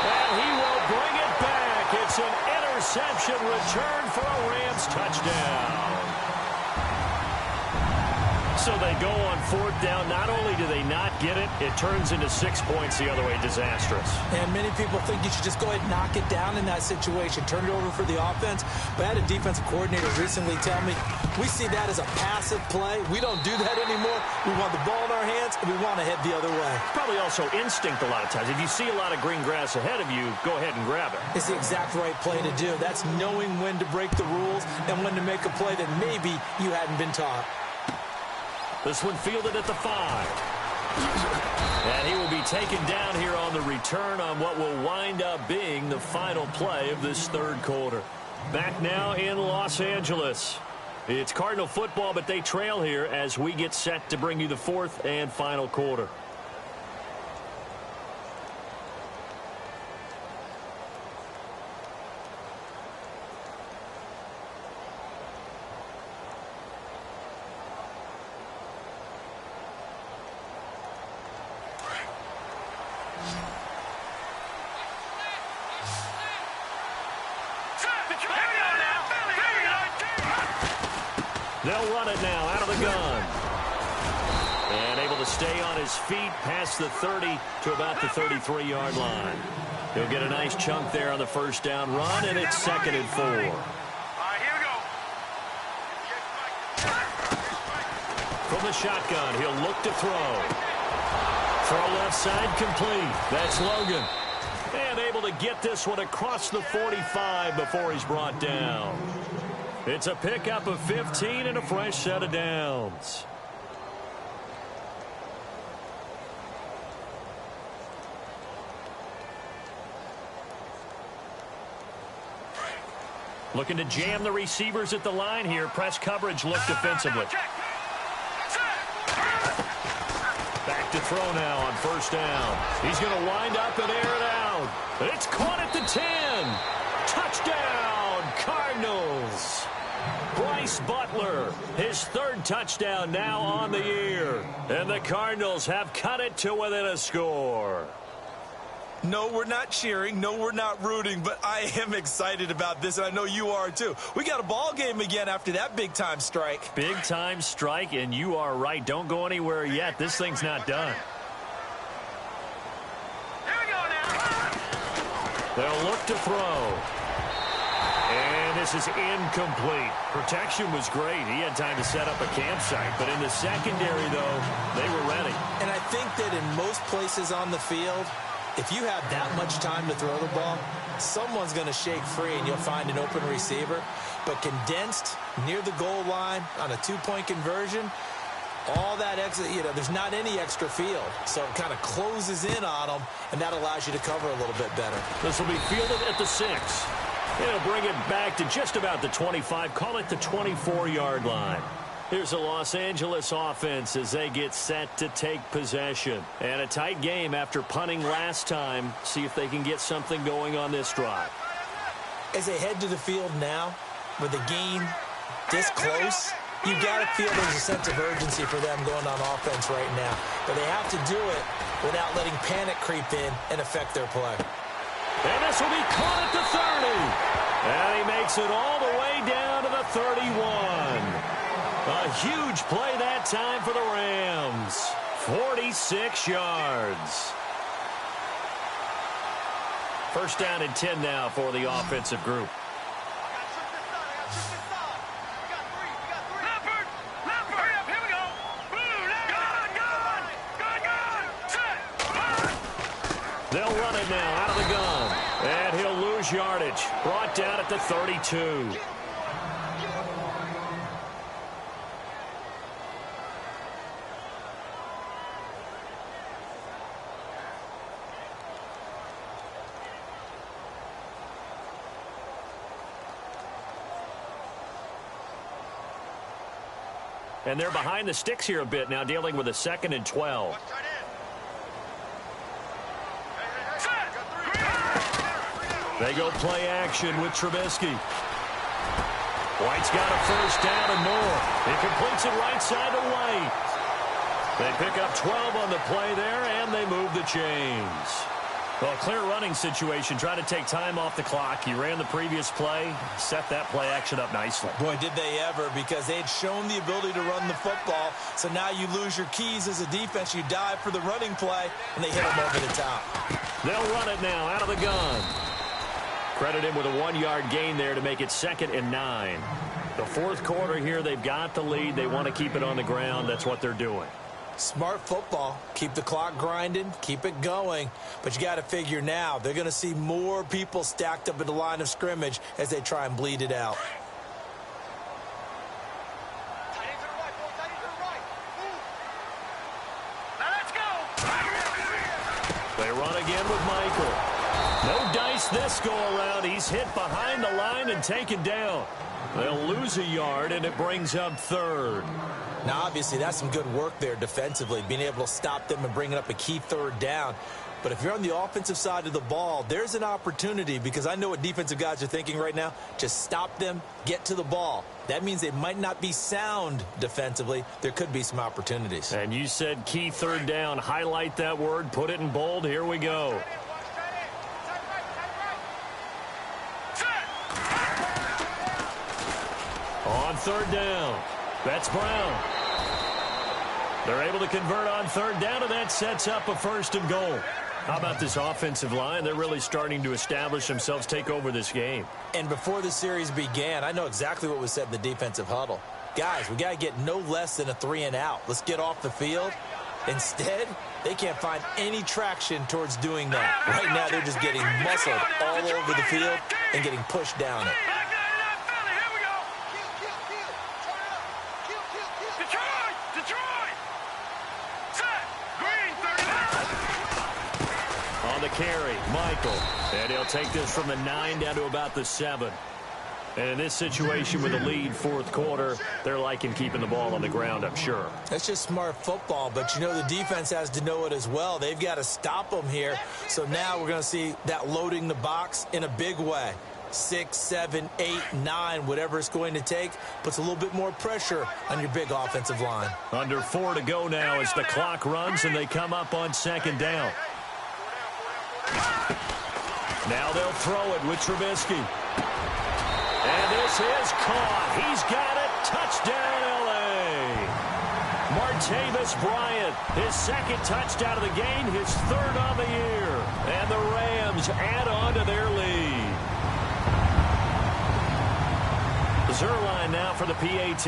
And he will bring it back. It's an interception return for a Rams touchdown. So they go on 4th down. Not only do they not get it, it turns into 6 points the other way. Disastrous. And many people think you should just go ahead and knock it down in that situation. Turn it over for the offense. But I had a defensive coordinator recently tell me, we see that as a passive play. We don't do that anymore. We want the ball in our hands, and we want to head the other way. Probably also instinct a lot of times. If you see a lot of green grass ahead of you, go ahead and grab it. It's the exact right play to do. That's knowing when to break the rules and when to make a play that maybe you hadn't been taught. This one fielded at the 5. And he will be taken down here on the return on what will wind up being the final play of this 3rd quarter. Back now in Los Angeles. It's Cardinal football, but they trail here as we get set to bring you the 4th and final quarter. They'll run it now out of the gun. And able to stay on his feet past the 30 to about the 33-yard line. He'll get a nice chunk there on the 1st down run, and it's 2nd and 4. All right, here we go. From the shotgun, he'll look to throw. Throw left side complete. That's Logan. And able to get this one across the 45 before he's brought down. It's a pickup of 15 and a fresh set of downs. Looking to jam the receivers at the line here. Press coverage look defensively. Back to throw now on 1st down. He's going to wind up and air it out. It's caught at the 10. Touchdown, Cardinals. Bryce Butler, his 3rd touchdown now on the year. And the Cardinals have cut it to within a score. No, we're not cheering. No, we're not rooting. But I am excited about this, and I know you are too. We got a ball game again after that big-time strike. Big-time strike, and you are right. Don't go anywhere yet. This thing's not done. Here we go now. They'll look to throw. And this is incomplete. Protection was great. He had time to set up a campsite. But in the secondary, though, they were ready. And I think that in most places on the field, if you have that much time to throw the ball, someone's going to shake free and you'll find an open receiver. But condensed near the goal line on a 2-point conversion, all that extra, there's not any extra field. So it kind of closes in on them, and that allows you to cover a little bit better. This will be fielded at the 6. It'll bring it back to just about the 25. Call it the 24-yard line. Here's a Los Angeles offense as they get set to take possession. And a tight game after punting last time. See if they can get something going on this drive. As they head to the field now, with the game this close, you got to feel there's a sense of urgency for them going on offense right now. But they have to do it without letting panic creep in and affect their play. And this will be caught at the 30. And he makes it all the way down to the 31. A huge play that time for the Rams. 46 yards. 1st down and 10 now for the offensive group. They'll run it now out of the gun. And he'll lose yardage. Brought down at the 32. And they're behind the sticks here a bit now, dealing with a 2nd and 12. They go play action with Trubisky. White's got a 1st down and more. He completes it right side to White. They pick up 12 on the play there, and they move the chains. Well, clear running situation. Try to take time off the clock. He ran the previous play, set that play action up nicely. Boy, did they ever, because they had shown the ability to run the football. So now you lose your keys as a defense. You dive for the running play, and they hit him over the top. They'll run it now out of the gun. Credit him with a 1-yard gain there to make it 2nd and 9. The fourth quarter here, they've got the lead. They want to keep it on the ground. That's what they're doing. Smart football. Keep the clock grinding. Keep it going. But you got to figure now, they're going to see more people stacked up at the line of scrimmage as they try and bleed it out. They run again with Michael. No dice this go-around. He's hit behind the line and taken down. They'll lose a yard, and it brings up 3rd. Now, obviously, that's some good work there defensively, being able to stop them and bringing up a key 3rd down. But if you're on the offensive side of the ball, there's an opportunity, because I know what defensive guys are thinking right now. Just stop them, get to the ball. That means they might not be sound defensively. There could be some opportunities. And you said key 3rd down. Highlight that word. Put it in bold. Here we go. On 3rd down. That's Brown. They're able to convert on 3rd down, and that sets up a 1st and goal. How about this offensive line? They're really starting to establish themselves, take over this game. And before the series began, I know exactly what was said in the defensive huddle. Guys, we got to get no less than a 3 and out. Let's get off the field. Instead, they can't find any traction towards doing that. Right now, they're just getting muscled all over the field and getting pushed down it. On the carry, Michael. And he'll take this from the 9 down to about the 7. And in this situation with a lead 4th quarter, they're liking keeping the ball on the ground, I'm sure. That's just smart football, but you know the defense has to know it as well. They've got to stop them here. So now we're going to see that loading the box in a big way. 6, 7, 8, 9, whatever it's going to take, puts a little bit more pressure on your big offensive line. Under 4 to go now as the clock runs and they come up on 2nd down. Now they'll throw it with Trubisky. And this is caught. He's got it. Touchdown, L.A. Martavis Bryant, his 2nd touchdown of the game, his 3rd on the year. And the Rams add on to their lead. Zerline now for the PAT.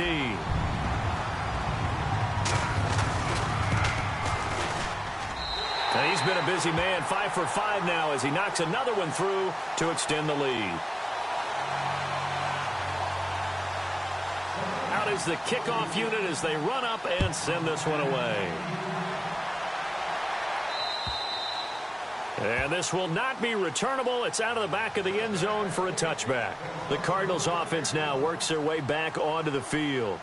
And he's been a busy man, 5 for 5 now as he knocks another one through to extend the lead. Out is the kickoff unit as they run up and send this one away. And this will not be returnable. It's out of the back of the end zone for a touchback. The Cardinals offense now works their way back onto the field.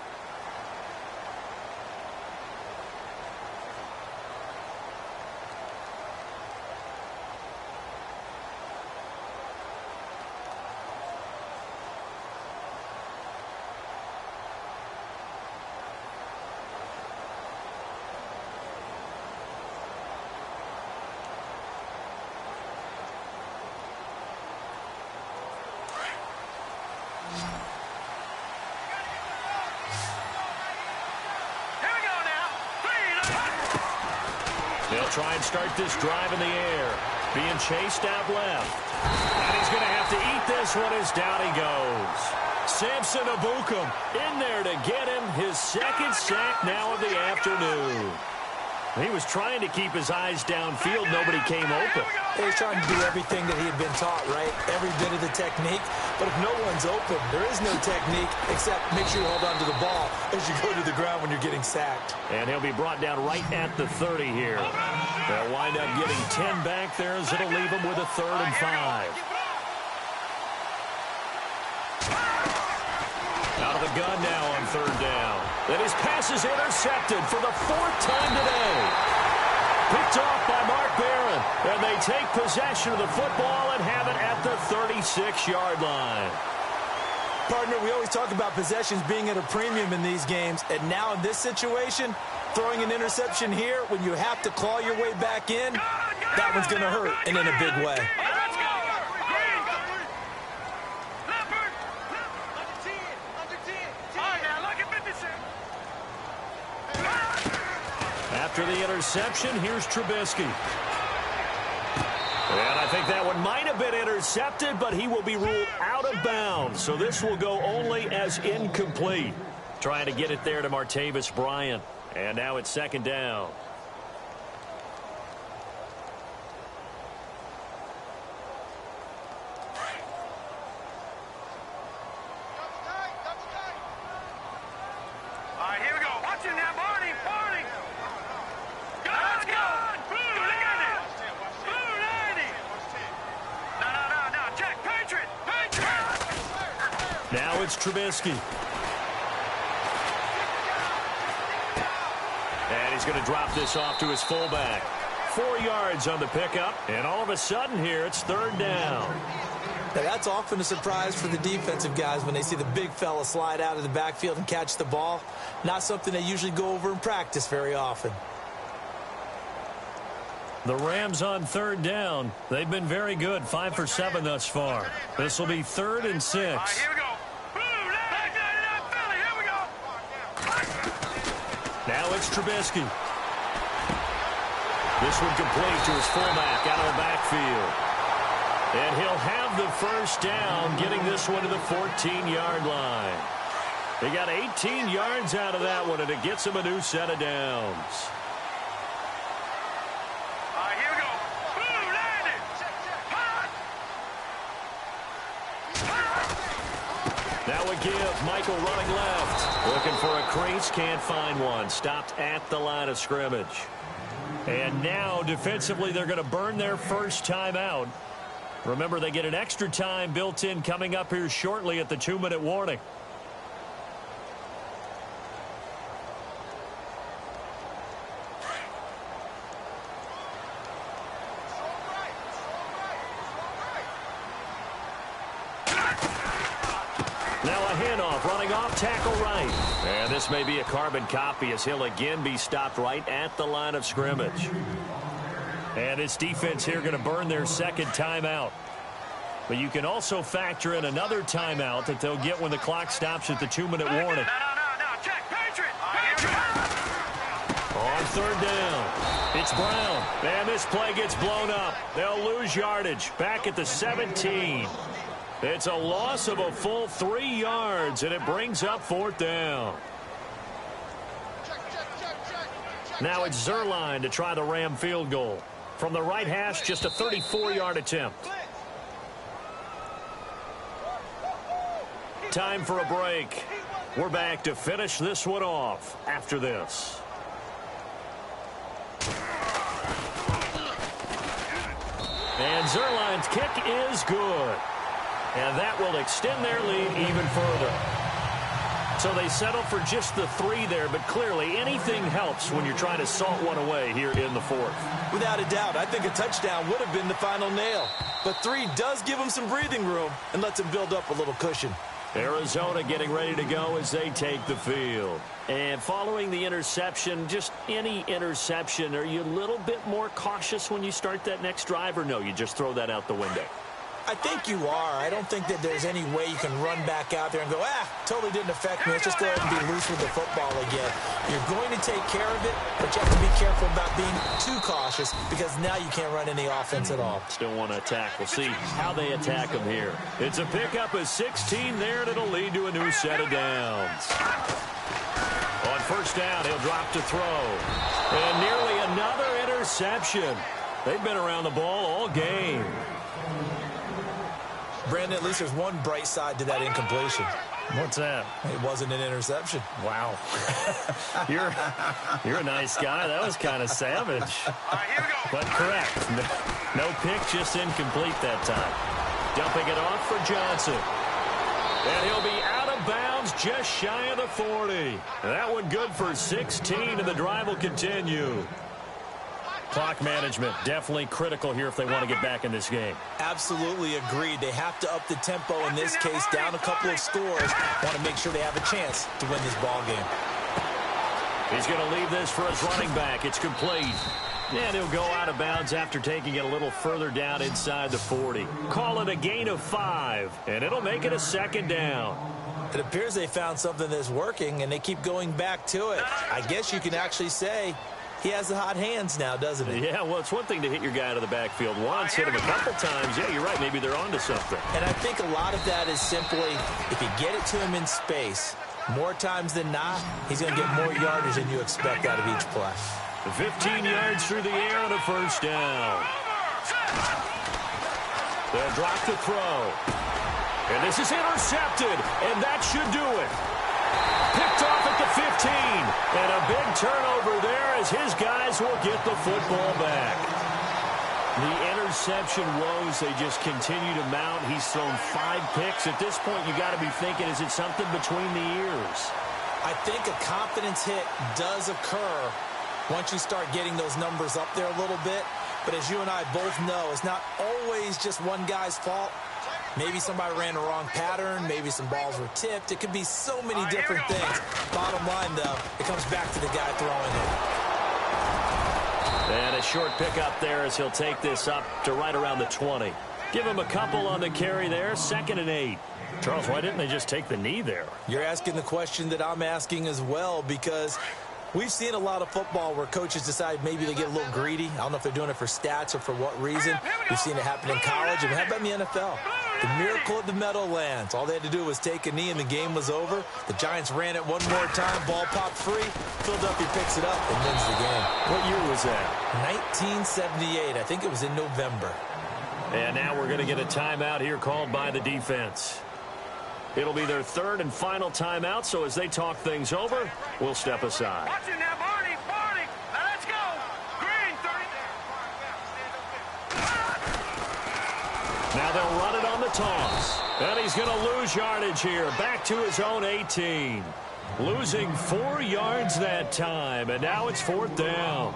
They'll try and start this drive in the air. Being chased out left. And he's going to have to eat this one as down he goes. Samson Abukum in there to get him his 2nd sack now of the afternoon. He was trying to keep his eyes downfield. Nobody came open. He was trying to do everything that he had been taught, right? Every bit of the technique. But if no one's open, there is no technique except make sure you hold on to the ball as you go to the ground when you're getting sacked. And he'll be brought down right at the 30 here. They'll wind up getting 10 back there as it'll leave them with a 3rd and 5. Out of the gun now on 3rd down. And his pass is intercepted for the 4th time today. Picked off by Mark Barron. And they take possession of the football and have it at the 36-yard line. Partner, we always talk about possessions being at a premium in these games. And now in this situation, throwing an interception here when you have to claw your way back in, That one's going to hurt, and in a big way. Let's go. Green. Leopard. All right, now look at 56. After the interception, here's Trubisky. And I think that one might have been intercepted, but he will be ruled out of bounds. So this will go only as incomplete. Trying to get it there to Martavis Bryant. And now it's second down. All right, here we go. Watch it now, Barney. Barney. Let's go. Blue, look at it. Blue 90. No. Check. Patriot. Now it's Trubisky. And he's going to drop this off to his fullback. 4 yards on the pickup. And all of a sudden here, it's third down. Now, that's often a surprise for the defensive guys when they see the big fella slide out of the backfield and catch the ball. Not something they usually go over in practice very often. The Rams on third down. They've been very good, 5 for 7 thus far. This will be 3rd and 6. All right, here we go. Blue, back 99, Philly. Here we go. Now it's Trubisky. This one complete to his fullback out of the backfield. And he'll have the first down, getting this one to the 14-yard line. They got 18 yards out of that one, and it gets him a new set of downs. All right, here we go. Blue, landed. That would give Michael running left. Looking for a crease, can't find one. Stopped at the line of scrimmage. And now, defensively, they're going to burn their first timeout. Remember, they get an extra time built in coming up here shortly at the 2-minute warning. Now a handoff, running off tackle right. And this may be a carbon copy as he'll again be stopped right at the line of scrimmage. And this defense here going to burn their second timeout. But you can also factor in another timeout that they'll get when the clock stops at the 2-minute warning. No. Check. Patriot. On third down, it's Brown. And this play gets blown up. They'll lose yardage back at the 17. It's a loss of a full 3 yards, and it brings up 4th down. Now it's Zerline to try the Ram field goal. From the right hash, just a 34-yard attempt. Time for a break. We're back to finish this one off after this. And Zerline's kick is good. And that will extend their lead even further. So they settle for just the 3 there, but clearly anything helps when you're trying to salt one away here in the 4th. Without a doubt, I think a touchdown would have been the final nail. But 3 does give them some breathing room and lets them build up a little cushion. Arizona getting ready to go as they take the field. And following the interception, just any interception, are you a little bit more cautious when you start that next drive, or no, you just throw that out the window? I think you are. I don't think that there's any way you can run back out there and go, totally didn't affect me. Let's just go ahead and be loose with the football again. You're going to take care of it, but you have to be careful about being too cautious because now you can't run any offense at all. Still want to attack. We'll see how they attack them here. It's a pickup of 16 there, and it'll lead to a new set of downs. On first down, he'll drop to throw. And nearly another interception. They've been around the ball all game. Brandon, at least there's one bright side to that incompletion. What's that? It wasn't an interception. Wow. You're a nice guy. That was kind of savage. All right, here we go. But correct. No pick, just incomplete that time. Dumping it off for Johnson. And he'll be out of bounds just shy of the 40. That one good for 16, and the drive will continue. Clock management, definitely critical here if they want to get back in this game. Absolutely agreed. They have to up the tempo in this case, down a couple of scores. Want to make sure they have a chance to win this ball game. He's going to leave this for his running back. It's complete. And he'll go out of bounds after taking it a little further down inside the 40. Call it a gain of 5, and it'll make it a 2nd down. It appears they found something that's working, and they keep going back to it. I guess you can actually say he has the hot hands now, doesn't he? Yeah, well, it's one thing to hit your guy out of the backfield once, hit him a couple times. Yeah, you're right. Maybe they're onto something. And I think a lot of that is simply if you get it to him in space, more times than not, he's going to get more yardage than you expect out of each play. 15 yards through the air and a 1st down. They'll drop the throw. And this is intercepted, and that should do it. Picked off at the 15, and a big turnover there as his guys will get the football back. The interception woes, they just continue to mount. He's thrown 5 picks. At this point, you got to be thinking, is it something between the ears? I think a confidence hit does occur once you start getting those numbers up there a little bit. But as you and I both know, it's not always just one guy's fault. Maybe somebody ran the wrong pattern. Maybe some balls were tipped. It could be so many different things. Bottom line, though, it comes back to the guy throwing it. And a short pickup there as he'll take this up to right around the 20. Give him a couple on the carry there. 2nd and 8. Charles, why didn't they just take the knee there? You're asking the question that I'm asking as well, because we've seen a lot of football where coaches decide maybe they get a little greedy. I don't know if they're doing it for stats or for what reason. We've seen it happen in college, and how about in the NFL? The miracle of the Meadowlands. All they had to do was take a knee, and the game was over. The Giants ran it one more time. Ball popped free. Philadelphia picks it up and wins the game. What year was that? 1978. I think it was in November. And now we're going to get a timeout here called by the defense. It'll be their 3rd and final timeout, so as they talk things over, we'll step aside. Watch it now, Barney. Barney. Now let's go. Green, 30. Now they'll run it on the toss. And he's going to lose yardage here. Back to his own 18. Losing 4 yards that time, and now it's 4th down.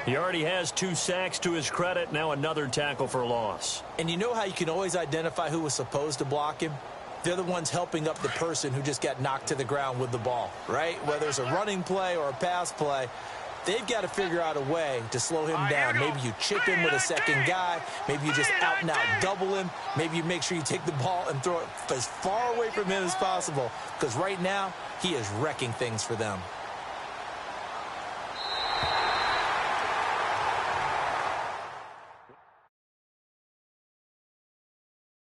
He already has 2 sacks to his credit. Now another tackle for loss. And you know how you can always identify who was supposed to block him? They're the ones helping up the person who just got knocked to the ground with the ball, right? Whether it's a running play or a pass play, they've got to figure out a way to slow him down. Maybe you chip him with a second guy. Maybe you just out and out double him. Maybe you make sure you take the ball and throw it as far away from him as possible, because right now he is wrecking things for them.